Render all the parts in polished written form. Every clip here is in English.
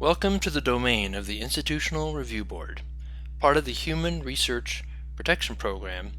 Welcome to the domain of the Institutional Review Board, part of the Human Research Protection Program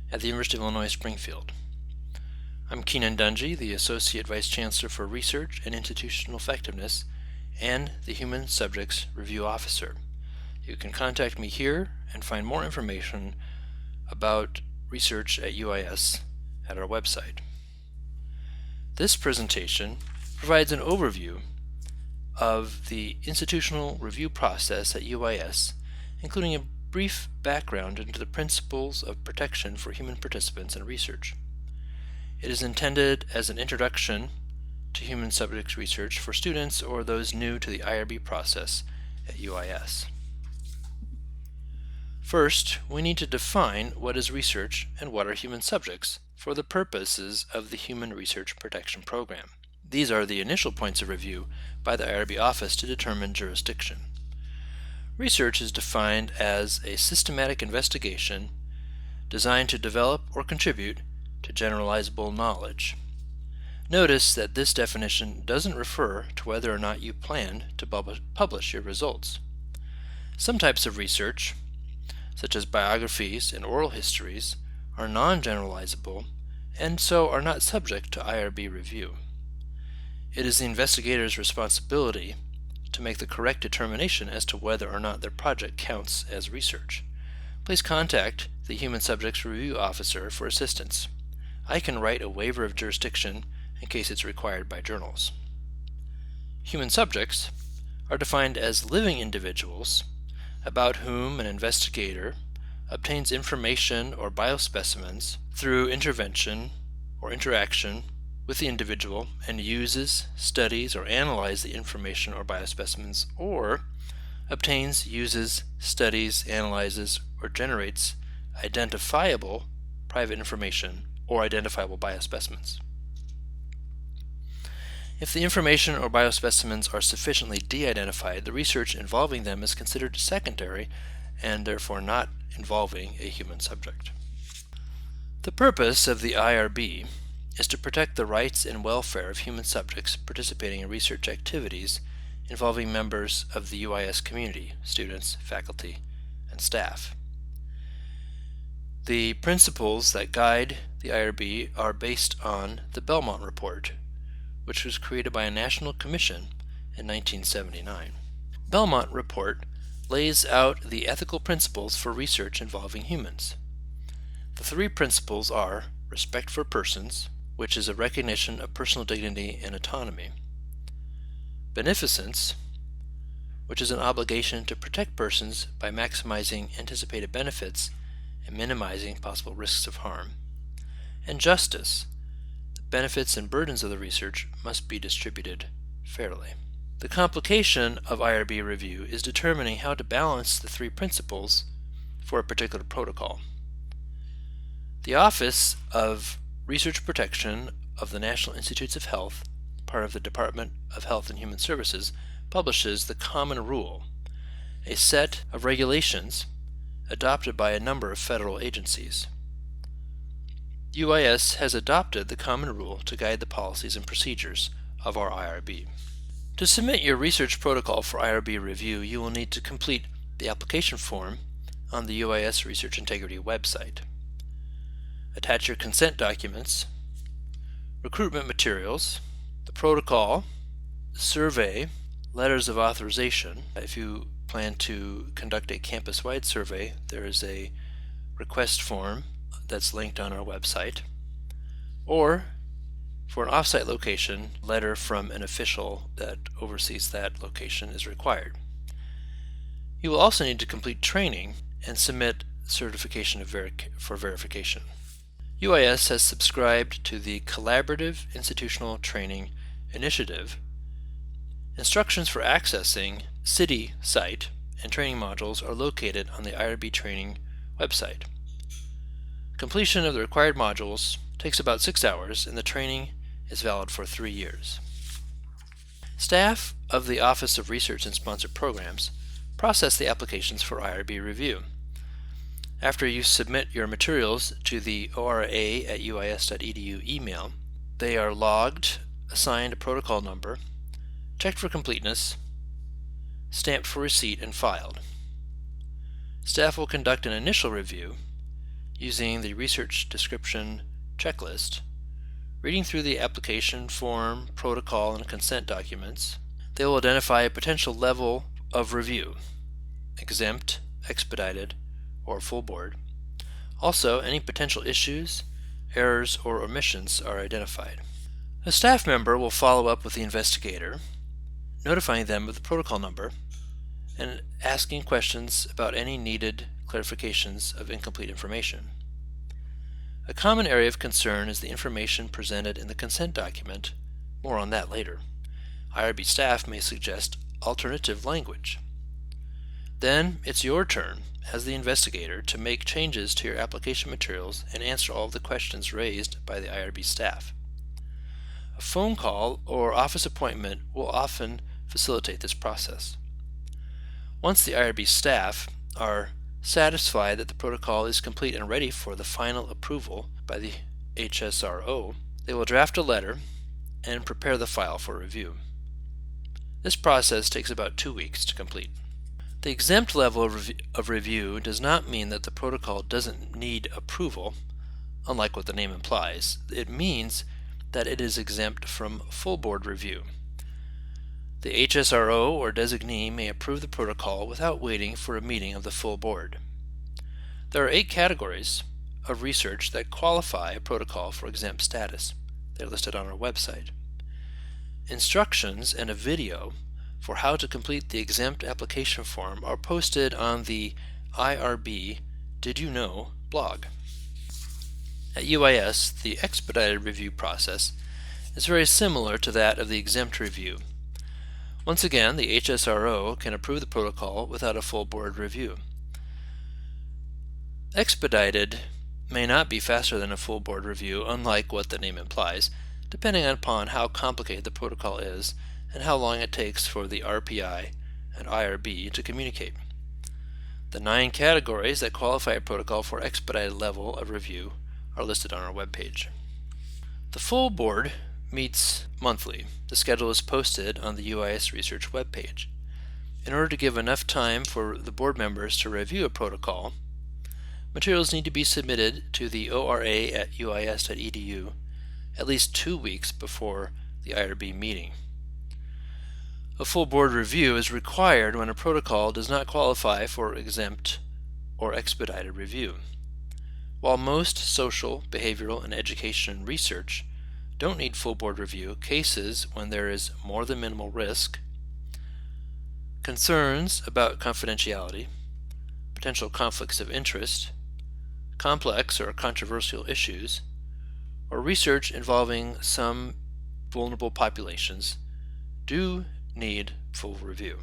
at the University of Illinois Springfield. I'm Keenan Dungy, the Associate Vice Chancellor for Research and Institutional Effectiveness and the Human Subjects Review Officer. You can contact me here and find more information about research at UIS at our website. This presentation provides an overview of the institutional review process at UIS, including a brief background into the principles of protection for human participants in research. It is intended as an introduction to human subjects research for students or those new to the IRB process at UIS. First, we need to define what is research and what are human subjects for the purposes of the Human Research Protection Program. These are the initial points of review by the IRB office to determine jurisdiction. Research is defined as a systematic investigation designed to develop or contribute to generalizable knowledge. Notice that this definition doesn't refer to whether or not you plan to publish your results. Some types of research, such as biographies and oral histories, are non-generalizable and so are not subject to IRB review. It is the investigator's responsibility to make the correct determination as to whether or not their project counts as research. Please contact the Human Subjects Review Officer for assistance. I can write a waiver of jurisdiction in case it's required by journals. Human subjects are defined as living individuals about whom an investigator obtains information or biospecimens through intervention or interaction with the individual and uses, studies, or analyzes the information or biospecimens, or obtains, uses, studies, analyzes, or generates identifiable private information or identifiable biospecimens. If the information or biospecimens are sufficiently de-identified, the research involving them is considered secondary and therefore not involving a human subject. The purpose of the IRB is to protect the rights and welfare of human subjects participating in research activities involving members of the UIS community, students, faculty, and staff. The principles that guide the IRB are based on the BELMONT report, which was created by a national commission in 1979. BELMONT report lays out the ethical principles for research involving humans. The three principles are respect for persons, which is a recognition of personal dignity and autonomy; beneficence, which is an obligation to protect persons by maximizing anticipated benefits and minimizing possible risks of harm; and justice, the benefits and burdens of the research must be distributed fairly. The complication of IRB review is determining how to balance the three principles for a particular protocol. The Office of Research Protection of the National Institutes of Health, part of the Department of Health and Human Services, publishes the Common Rule, a set of regulations adopted by a number of federal agencies. UIS has adopted the Common Rule to guide the policies and procedures of our IRB. To submit your research protocol for IRB review, you will need to complete the application form on the UIS Research Integrity website. Attach your consent documents, recruitment materials, the protocol, the survey, letters of authorization. If you plan to conduct a campus-wide survey, there is a request form that's linked on our website. Or, for an off-site location, a letter from an official that oversees that location is required. You will also need to complete training and submit certification for verification. UIS has subscribed to the Collaborative Institutional Training Initiative. Instructions for accessing CITI site and training modules are located on the IRB training website. Completion of the required modules takes about 6 hours, and the training is valid for 3 years. Staff of the Office of Research and Sponsored Programs process the applications for IRB review. After you submit your materials to the ora@uis.edu email, they are logged, assigned a protocol number, checked for completeness, stamped for receipt and filed. Staff will conduct an initial review using the research description checklist, reading through the application form, protocol, and consent documents. They will identify a potential level of review, exempt, expedited, or full board. Also, any potential issues, errors, or omissions are identified. A staff member will follow up with the investigator, notifying them of the protocol number and asking questions about any needed clarifications of incomplete information. A common area of concern is the information presented in the consent document. More on that later. IRB staff may suggest alternative language. Then it's your turn as the investigator to make changes to your application materials and answer all of the questions raised by the IRB staff. A phone call or office appointment will often facilitate this process. Once the IRB staff are satisfied that the protocol is complete and ready for the final approval by the HSRO, they will draft a letter and prepare the file for review. This process takes about 2 weeks to complete. The exempt level of review does not mean that the protocol doesn't need approval, unlike what the name implies. It means that it is exempt from full board review. The HSRO or designee may approve the protocol without waiting for a meeting of the full board. There are 8 categories of research that qualify a protocol for exempt status. They're listed on our website. Instructions and a video for how to complete the exempt application form are posted on the IRB Did You Know blog. At UIS, the expedited review process is very similar to that of the exempt review. Once again, the HSRO can approve the protocol without a full board review. Expedited may not be faster than a full board review, unlike what the name implies, depending upon how complicated the protocol is and how long it takes for the RPI and IRB to communicate. The 9 categories that qualify a protocol for expedited level of review are listed on our webpage. The full board meets monthly. The schedule is posted on the UIS Research webpage. In order to give enough time for the board members to review a protocol, materials need to be submitted to the ORA at uis.edu at least 2 weeks before the IRB meeting. A full board review is required when a protocol does not qualify for exempt or expedited review. While most social, behavioral, and education research don't need full board review, cases when there is more than minimal risk, concerns about confidentiality, potential conflicts of interest, complex or controversial issues, or research involving some vulnerable populations do need full review.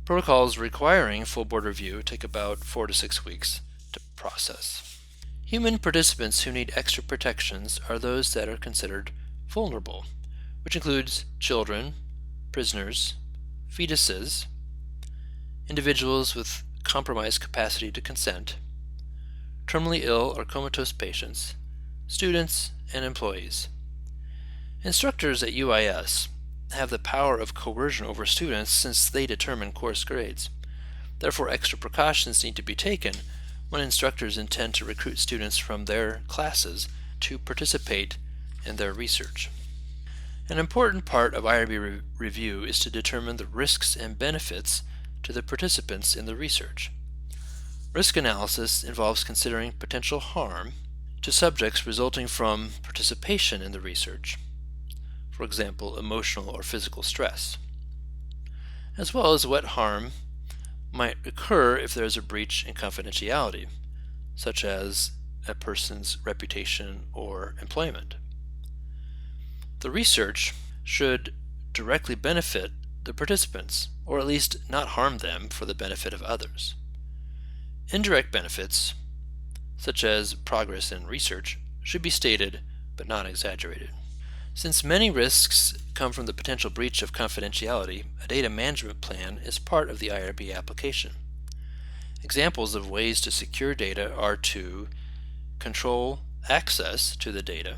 Protocols requiring full board review take about 4 to 6 weeks to process. Human participants who need extra protections are those that are considered vulnerable, which includes children, prisoners, fetuses, individuals with compromised capacity to consent, terminally ill or comatose patients, students, and employees. Instructors at UIS have the power of coercion over students since they determine course grades. Therefore, extra precautions need to be taken when instructors intend to recruit students from their classes to participate in their research. An important part of IRB review is to determine the risks and benefits to the participants in the research. Risk analysis involves considering potential harm to subjects resulting from participation in the research, for example, emotional or physical stress, as well as what harm might occur if there is a breach in confidentiality, such as a person's reputation or employment. The research should directly benefit the participants, or at least not harm them for the benefit of others. Indirect benefits, such as progress in research, should be stated but not exaggerated. Since many risks come from the potential breach of confidentiality, a data management plan is part of the IRB application. Examples of ways to secure data are to control access to the data,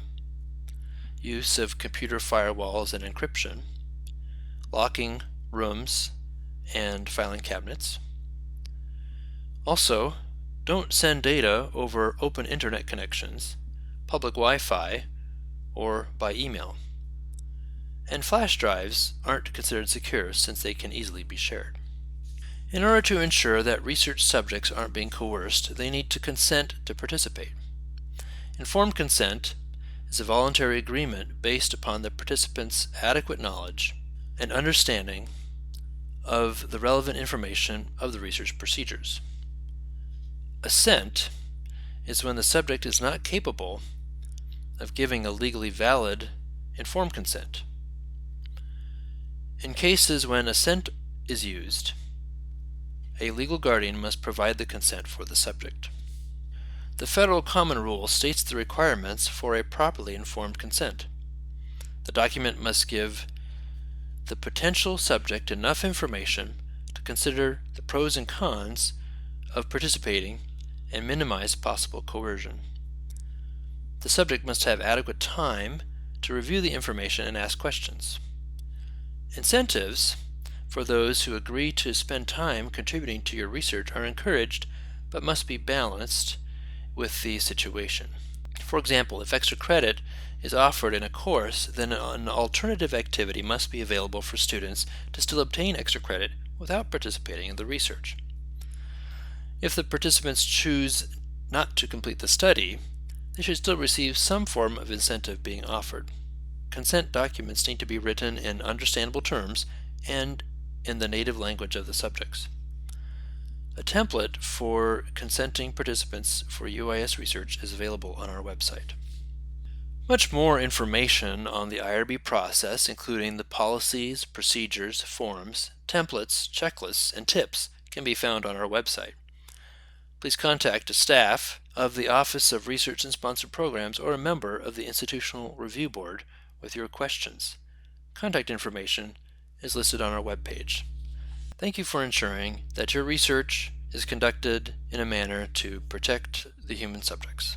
use of computer firewalls and encryption, locking rooms and filing cabinets. Also, don't send data over open internet connections, public Wi-Fi, or by email. And flash drives aren't considered secure since they can easily be shared. In order to ensure that research subjects aren't being coerced, they need to consent to participate. Informed consent is a voluntary agreement based upon the participants' adequate knowledge and understanding of the relevant information of the research procedures. Assent is when the subject is not capable of giving a legally valid informed consent. In cases when assent is used, a legal guardian must provide the consent for the subject. The Federal Common Rule states the requirements for a properly informed consent. The document must give the potential subject enough information to consider the pros and cons of participating and minimize possible coercion. The subject must have adequate time to review the information and ask questions. Incentives for those who agree to spend time contributing to your research are encouraged but must be balanced with the situation. For example, if extra credit is offered in a course, then an alternative activity must be available for students to still obtain extra credit without participating in the research. If the participants choose not to complete the study, they should still receive some form of incentive being offered. Consent documents need to be written in understandable terms and in the native language of the subjects. A template for consenting participants for UIS research is available on our website. Much more information on the IRB process, including the policies, procedures, forms, templates, checklists, and tips, can be found on our website. Please contact a staff of the Office of Research and Sponsored Programs or a member of the Institutional Review Board with your questions. Contact information is listed on our webpage. Thank you for ensuring that your research is conducted in a manner to protect the human subjects.